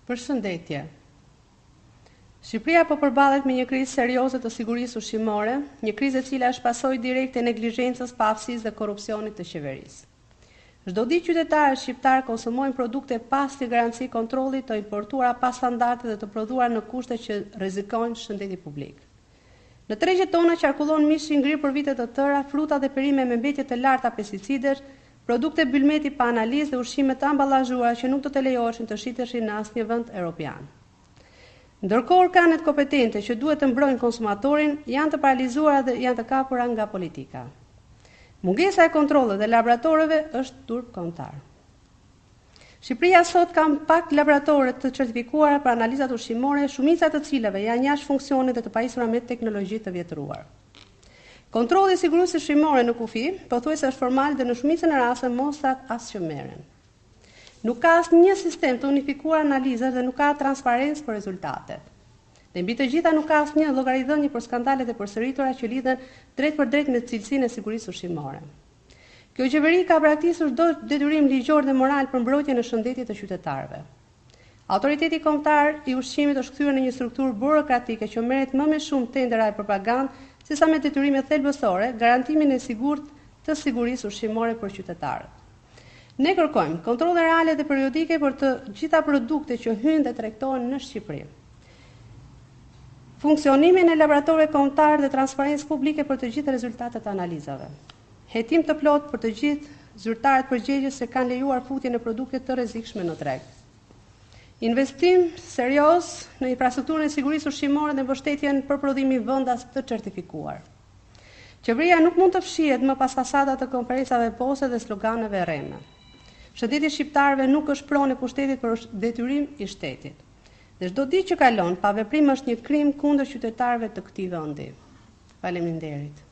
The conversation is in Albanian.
Përshëndetje. Shqipëria po përballet me një krizë serioze të sigurisë ushqimore, një krizë e cila është pasojë direkte e neglizhencës, paaftësisë dhe korrupsionit të qeverisë. Çdo ditë qytetarët shqiptar konsumojnë produkte pas të garanci kontrolli, të importuara pas standarde dhe të prodhuara në kushte që rrezikojnë shëndetin publik. Në tregjet tona qarkullon mish i ngrirë për vite të tëra, fruta dhe perime me mbetje të larta pesticidesh, produkte byllmeti pa analizë dhe ushqime të amballazhuara që nuk do të lejoheshin të shiteshin në asnjë vend evropian. Ndërkohë organet kompetente që duhet të mbrojnë konsumatorin janë të paralizuara dhe janë të kapura nga politika. Mungesa e kontrollit dhe laboratorëve është turp kombëtar. Shqipëria sot ka pak laboratore të certifikuara për analizat ushqimore, shumica të cilave janë jashtë funksionit dhe të pajisura me teknologji të vjetëruar. Kontrolli i sigurisë ushqimore në kufi pothuajse është formal dhe në shumicën e rasteve mostrat as që merren. Nuk ka asnjë sistem të unifikuar analizash dhe nuk ka transparencë për rezultatet. Dhe mbi të gjitha nuk ka asnjë llogaridhënie për skandalet e përsëritura që lidhen drejt për drejt me cilësinë e sigurisë ushqimore. Kjo qeveri ka braktisur çdo detyrim ligjor dhe moral për mbrojtjen e shëndetit të qytetarëve. Autoriteti kombëtar i ushqimit është kthyer në një strukturë burokratike që merret më me shumë tendera e propagandë sesa me detyrime thelbësore, garantimin e sigurt të sigurisë ushqimore për qytetarët. Ne kërkojmë kontrolle reale dhe periodike për të gjitha produktet që hyjnë dhe tregtohen në Shqipëri. Funksionimin e laboratorëve kombëtar dhe transparencë publike për të gjitha rezultatet e analizave. Hetim të plot për të gjithë zyrtarët përgjegjës se kanë lejuar futjen e produkte të rrezikshme në treg. Investim serioz në infrastrukturën e sigurisë ushqimore dhe mbështetjen për prodhimin vendas të certifikuar. Qeveria nuk mund të fshihet më pas fasadat të konferencave poste dhe sloganeve rreme. Shëndeti shqiptarëve nuk është pronë e pushtetit për detyrim i shtetit. Dhe çdo ditë që kalon pa veprim është një krim kundër qytetarëve të këtij vendi. Faleminderit.